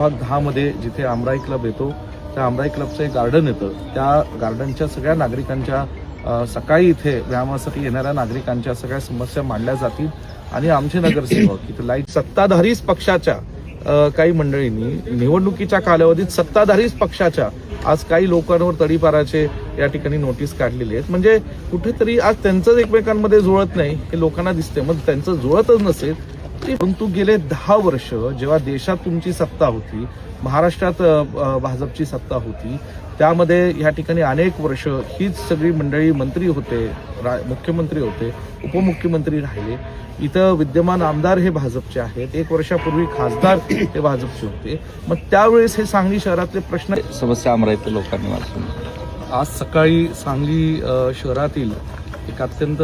भाग 10 मध्ये जिथे आमराई क्लब येतो त्या आमराई क्लबचं एक गार्डन येतं. त्या गार्डनच्या सगळ्या नागरिकांच्या सकाळी इथे व्यायामासाठी येणाऱ्या नागरिकांच्या सगळ्या समस्या मांडल्या जातील आणि आमचे नगरसेवक इथे लाईट सत्ताधारीच पक्षाच्या काही मंडळींनी निवडणुकीच्या कालावधीत सत्ताधारीच पक्षाच्या आज काही लोकांवर तडीपाराचे या ठिकाणी नोटीस काढलेली आहेत. म्हणजे कुठेतरी आज त्यांचं एकमेकांमध्ये जुळत नाही हे लोकांना दिसते. मग त्यांचं जुळतच नसेल परंतु गेले 10 वर्ष जेव्हा देशात तुमची सत्ता होती, महाराष्ट्रात भाजपची सत्ता होती, त्यामध्ये या ठिकाणी अनेक वर्ष हीच सगळी मंडळी मंत्री होते, मुख्यमंत्री होते, उपमुख्यमंत्री राहिले. इथं विद्यमान आमदार हे भाजपचे आहेत, 1 वर्षापूर्वी खासदार हे भाजपचे होते. मग त्यावेळेस हे सांगली शहरातले प्रश्न समस्या आमराईतील लोकांनी वाचून आज सकाळी सांगली शहरातील एक अत्यंत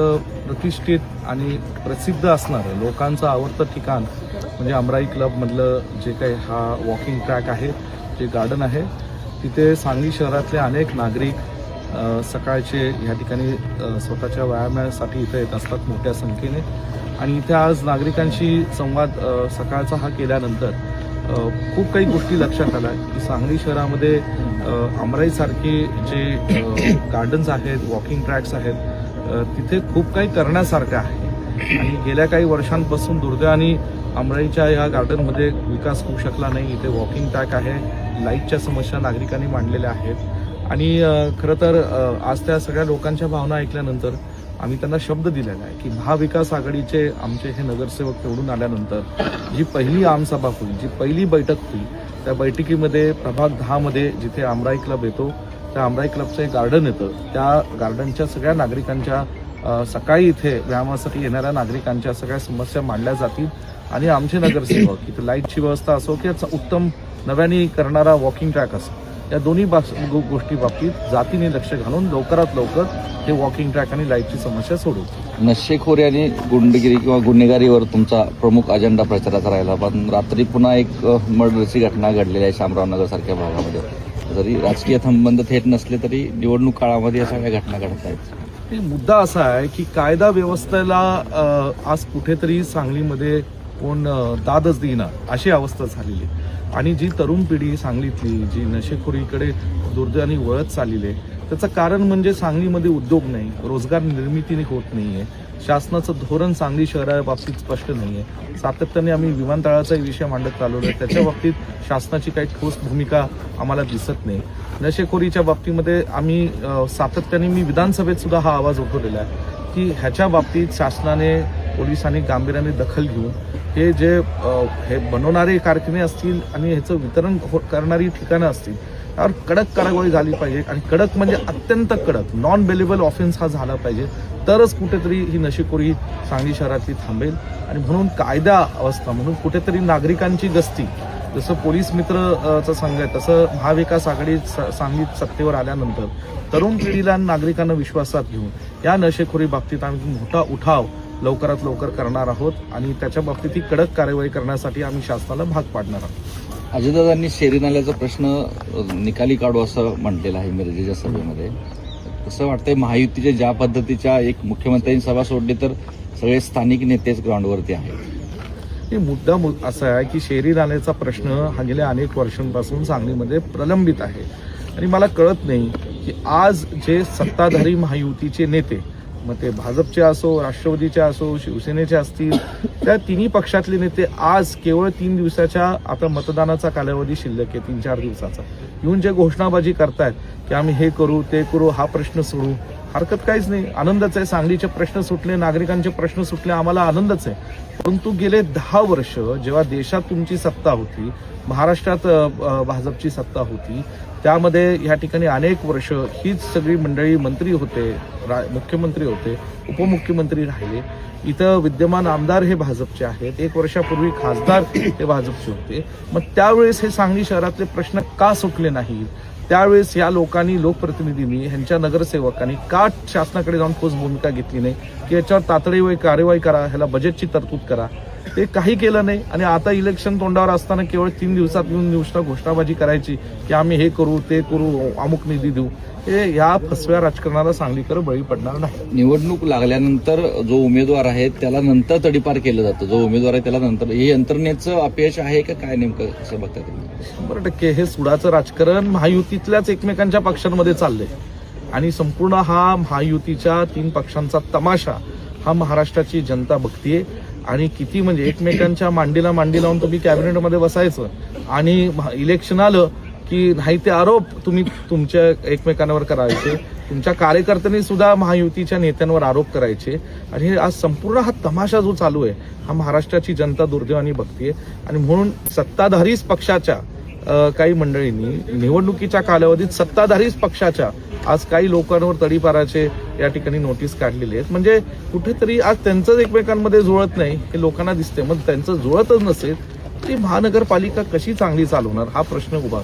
प्रतिष्ठित आणि प्रसिद्ध असणारं लोकांचं आवडतं ठिकाण म्हणजे आमराई क्लबमधलं जे काही हा वॉकिंग ट्रॅक आहे, जे गार्डन आहे, तिथे सांगली शहरातले अनेक नागरिक सकाळचे या ठिकाणी स्वतःच्या व्यायामासाठी इथे येत असतात मोठ्या संख्येने. आणि इथे आज नागरिकांशी संवाद सकाळचा हा केल्यानंतर खूप काही गोष्टी लक्षात आल्या की सांगली शहरामध्ये आमराईसारखे जे गार्डन्स आहेत, वॉकिंग ट्रॅक्स आहेत, तिथे खूप काही करण्यासारखं आहे. आणि गेल्या काही वर्षांपासून दुर्दैवाने आमराईच्या या गार्डनमध्ये विकास होऊ शकला नाही. इथे वॉकिंग ट्रॅक आहे, लाईटच्या समस्या नागरिकांनी मांडलेल्या आहेत. आणि खरं तर आज त्या सगळ्या लोकांच्या भावना ऐकल्यानंतर आम्ही त्यांना शब्द दिलेला आहे की महाविकास आघाडीचे आमचे हे नगरसेवक निवडून आल्यानंतर जी पहिली आमसभा होईल, जी पहिली बैठक होईल, त्या बैठकीमध्ये प्रभाग 10 मध्ये जिथे आमराई क्लब येतो त्या आमराई क्लबचं एक गार्डन येतं. त्या गार्डनच्या सगळ्या नागरिकांच्या सकाळी इथे व्यायामासाठी येणाऱ्या नागरिकांच्या सगळ्या समस्या मांडल्या जातील आणि आमचे नगरसेवक इथे लाईटची व्यवस्था असो किंवा उत्तम नव्याने करणारा वॉकिंग ट्रॅक असो, या दोन्ही गोष्टी बाबतीत जातीने लक्ष घालून लवकरात लवकर हे वॉकिंग ट्रॅक आणि लाईटची समस्या सोडवतील. नशेखोरी आणि गुंडगिरी किंवा गुन्हेगारीवर तुमचा प्रमुख अजेंडा प्रचाराचा राहिला, पण रात्री पुन्हा एक मर्डरची घटना घडलेली आहे शामरावनगर सारख्या भागामध्ये. जरी राजकीय संबंध थेट नसले तरी निवडणूक काळामध्ये या सगळ्या घटना घडत आहेत. मुद्दा असा आहे की कायदा व्यवस्थेला आज कुठेतरी सांगलीमध्ये कोण दादच देईना अशी अवस्था झालेली आहे. आणि जी तरुण पिढी सांगलीतली जी नशेखोरीकडे दुर्दैवाने वळत चाललेली आहे, त्याचं कारण म्हणजे सांगलीमध्ये उद्योग नाही, रोजगार निर्मिती होत नाहीये, शासनाचं धोरण सांगली शहराबाबतीत स्पष्ट नाहीये. सातत्याने आम्ही विमानतळाचाही विषय मांडत चालवलोय, त्याच्या बाबतीत शासनाची काही ठोस भूमिका आम्हाला दिसत नाही. नशेखोरीच्या बाबतीमध्ये आम्ही सातत्याने मी विधानसभेत सुद्धा हा आवाज उठवलेला आहे की ह्याच्या बाबतीत शासनाने, पोलिसांनी गांभीर्याने दखल घेऊन हे जे हे बनवणारे कारखाने असतील आणि ह्याचं वितरण करणारी ठिकाणं असतील त्यावर कडक कारवाई झाली पाहिजे. आणि कडक म्हणजे अत्यंत कडक, नॉन बेलेबल ऑफेन्स हा झाला पाहिजे, तरच कुठेतरी ही नशेखोरी सांगली शहरातली थांबेल. आणि म्हणून कायदा अवस्था म्हणून कुठेतरी नागरिकांची गस्ती, जसं पोलीस मित्रचं संघ आहे तसं महाविकास आघाडी सांगलीत सत्तेवर आल्यानंतर तरुण पिढीला नागरिकांना विश्वासात घेऊन या नशेखोरी बाबतीत आम्ही मोठा उठाव लवकरात लवकर करणार आहोत आणि त्याच्या बाबतीत ही कडक कार्यवाही करण्यासाठी आम्ही शासनाला भाग पाडणार आहोत. अजितदादांनी शेरी नाल्याचा प्रश्न निकाली काढू असं म्हटलेलं आहे मिरजेच्या सभेमध्ये. कसं वाटतंय, महायुतीच्या ज्या पद्धतीच्या एक मुख्यमंत्र्यांनी सभा सोडली तर सगळे स्थानिक नेतेच ग्राउंडवरती आहेत. मुद्दा असा आहे की शेरी नाल्याचा प्रश्न हा गेल्या अनेक वर्षांपासून सांगलीमध्ये प्रलंबित आहे. आणि मला कळत नाही की आज जे सत्ताधारी महायुतीचे नेते, मग ते भाजपचे असो, राष्ट्रवादीचे असो, शिवसेनेचे असतील, त्या तिन्ही पक्षातले नेते आज केवळ 3 दिवसाच्या आता मतदानाचा कालावधी शिल्लक आहे, 3-4 दिवसाचा, येऊन जे घोषणाबाजी करतायत की आम्ही हे करू ते करू, हा प्रश्न सोडू, हरकत काहीच नाही, आनंदच आहे. सांगलीचे प्रश्न सुटले, नागरिकांचे प्रश्न सुटले, आम्हाला आनंदच आहे. परंतु गेले 10 वर्ष जेव्हा देशात तुमची सत्ता होती, महाराष्ट्रात भाजपची सत्ता होती, त्यामध्ये या ठिकाणी अनेक वर्ष हीच सगळी मंडळी मंत्री होते, मुख्यमंत्री होते, उपमुख्यमंत्री राहिले. इथं विद्यमान आमदार हे भाजपचे आहेत, 1 वर्षापूर्वी खासदार हे भाजपचे होते. मग त्यावेळेस हे सांगली शहरातले प्रश्न का सुटले नाहीत? त्यावेळेस या लोकांनी, लोकप्रतिनिधींनी, ह्यांच्या नगरसेवकांनी का शासनाकडे जाऊन ठोस भूमिका घेतली नाही की याच्यावर तातडीने कार्यवाही करा, ह्याला बजेटची तरतूद करा? ते काही केलं नाही आणि आता इलेक्शन तोंडावर असताना केवळ 3 दिवसात येऊन घोषणाबाजी करायची की आम्ही हे करू ते करू अमुक निधी देऊ, हे या फसव्या राजकारणाला सांगलीकर बळी पडणार नाही. निवडणूक लागल्यानंतर जो उमेदवार आहे त्याला नंतर तडीपार केलं जातं, जो उमेदवार आहे त्याला नंतर, हे यंत्रणेचं अपयश आहे का काय नेमकं कसं बघता तुम्ही? 100% हे सुडाचं राजकारण महायुतीतल्याच एकमेकांच्या पक्षांमध्ये चाललंय आणि संपूर्ण हा महायुतीच्या 3 पक्षांचा तमाशा हा महाराष्ट्राची जनता बघतीये. आणि किती म्हणजे एकमेकांच्या मांडीला मांडी लावून तुम्ही कॅबिनेटमध्ये बसायचं आणि इलेक्शन आलं की नाही ते आरोप तुम्ही तुमच्या एकमेकांवर करायचे, तुमच्या कार्यकर्त्यांनी सुद्धा महायुतीच्या नेत्यांवर आरोप करायचे. आणि हे आज संपूर्ण हा तमाशा जो चालू आहे हा महाराष्ट्राची जनता दुर्दैवाने बघतीये. आणि म्हणून सत्ताधारीच पक्षाच्या काही मंडळींनी निवडणुकीच्या कालावधीत सत्ताधारीच पक्षाच्या आज काही लोकांवर तडीपाराचे या ठिकाणी नोटीस काढलेले आहेत. म्हणजे कुठेतरी आज त्यांचं एकमेकांमध्ये जुळत नाही हे लोकांना दिसते. मग त्यांचं जुळतच नसेल तरी महानगरपालिका कशी चांगली चालवणार हा प्रश्न उभा